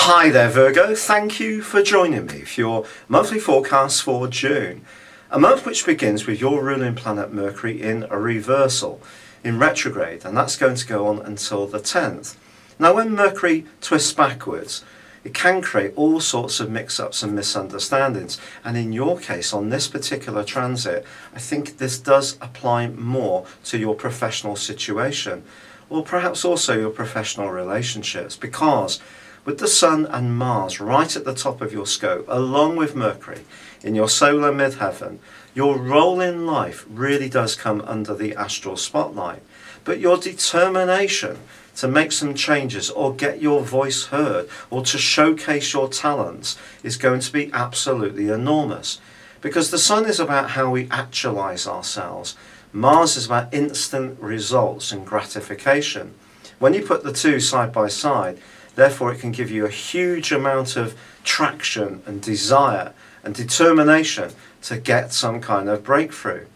Hi there Virgo, thank you for joining me for your monthly forecast for June. A month which begins with your ruling planet Mercury in a reversal, in retrograde, and that's going to go on until the 10th. Now when Mercury twists backwards, it can create all sorts of mix-ups and misunderstandings, and in your case on this particular transit I think this does apply more to your professional situation, or perhaps also your professional relationships, because with the Sun and Mars right at the top of your scope, along with Mercury in your solar midheaven, your role in life really does come under the astral spotlight. But your determination to make some changes or get your voice heard or to showcase your talents is going to be absolutely enormous. Because the Sun is about how we actualize ourselves. Mars is about instant results and gratification. When you put the two side by side, therefore it can give you a huge amount of traction and desire and determination to get some kind of breakthrough.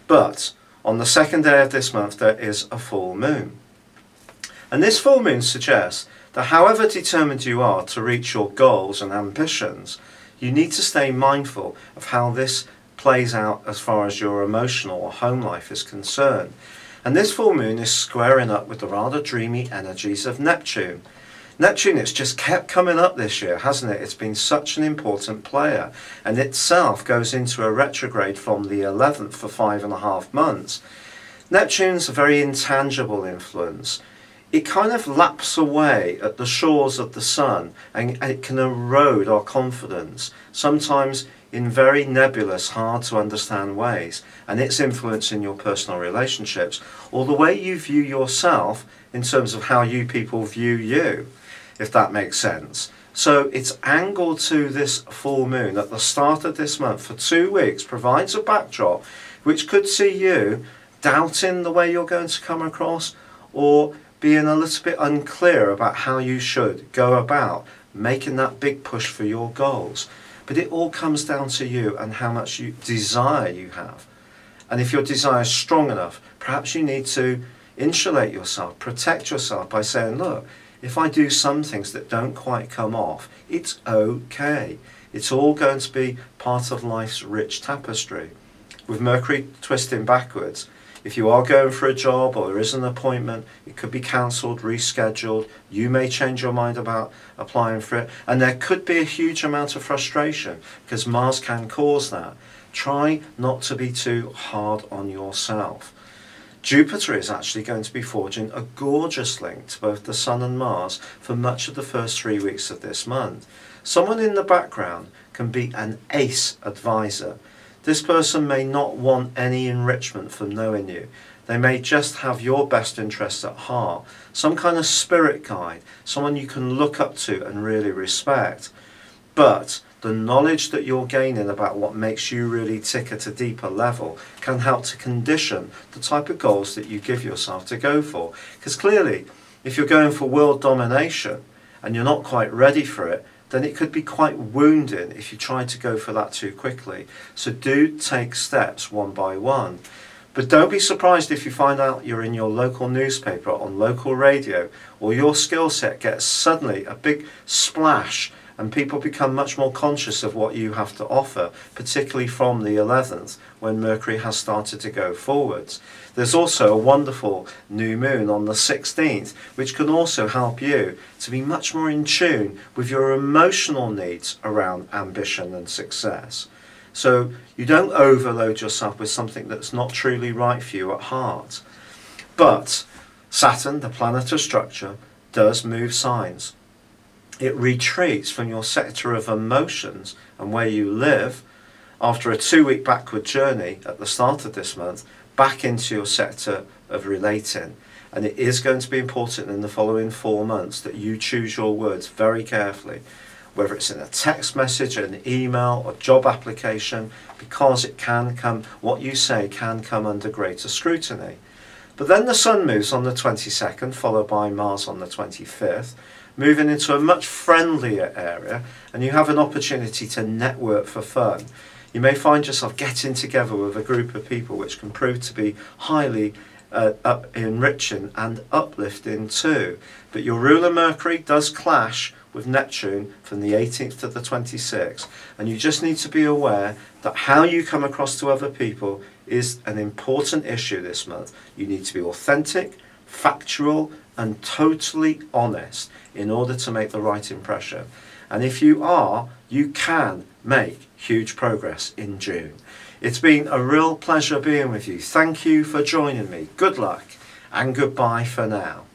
But on the second day of this month there is a full moon. And this full moon suggests that however determined you are to reach your goals and ambitions, you need to stay mindful of how this plays out as far as your emotional or home life is concerned. And this full moon is squaring up with the rather dreamy energies of Neptune. Neptune has just kept coming up this year, hasn't it? It's been such an important player, and itself goes into a retrograde from the 11th for 5.5 months. Neptune's a very intangible influence. It kind of laps away at the shores of the Sun, and it can erode our confidence, sometimes in very nebulous, hard to understand ways, and its influence in your personal relationships, or the way you view yourself in terms of how you people view you, if that makes sense. So it's angled to this full moon at the start of this month for 2 weeks, provides a backdrop which could see you doubting the way you're going to come across, or being a little bit unclear about how you should go about making that big push for your goals. But it all comes down to you and how much desire you have. And if your desire is strong enough, perhaps you need to insulate yourself, protect yourself by saying, look, if I do some things that don't quite come off, it's okay. It's all going to be part of life's rich tapestry. With Mercury twisting backwards, if you are going for a job or there is an appointment, it could be cancelled, rescheduled. You may change your mind about applying for it. And there could be a huge amount of frustration because Mars can cause that. Try not to be too hard on yourself. Jupiter is actually going to be forging a gorgeous link to both the Sun and Mars for much of the first 3 weeks of this month. Someone in the background can be an ace advisor. This person may not want any enrichment from knowing you. They may just have your best interests at heart. Some kind of spirit guide, someone you can look up to and really respect. But the knowledge that you're gaining about what makes you really tick at a deeper level can help to condition the type of goals that you give yourself to go for. Because clearly, if you're going for world domination and you're not quite ready for it, then it could be quite wounding if you try to go for that too quickly. So do take steps one by one. But don't be surprised if you find out you're in your local newspaper, on local radio, or your skill set gets suddenly a big splash and people become much more conscious of what you have to offer, particularly from the 11th, when Mercury has started to go forwards. There's also a wonderful new moon on the 16th, which can also help you to be much more in tune with your emotional needs around ambition and success. So you don't overload yourself with something that's not truly right for you at heart. But Saturn, the planet of structure, does move signs. It retreats from your sector of emotions and where you live after a 2-week backward journey at the start of this month back into your sector of relating. And it is going to be important in the following 4 months that you choose your words very carefully, whether it's in a text message, an email, or job application, because it can come, what you say can come under greater scrutiny. But then the Sun moves on the 22nd, followed by Mars on the 25th, moving into a much friendlier area, and you have an opportunity to network for fun. You may find yourself getting together with a group of people which can prove to be highly enriching and uplifting too. But your ruler Mercury does clash with with Neptune from the 18th to the 26th. And you just need to be aware that how you come across to other people is an important issue this month. You need to be authentic, factual, and totally honest in order to make the right impression. And if you are, you can make huge progress in June. It's been a real pleasure being with you. Thank you for joining me. Good luck and goodbye for now.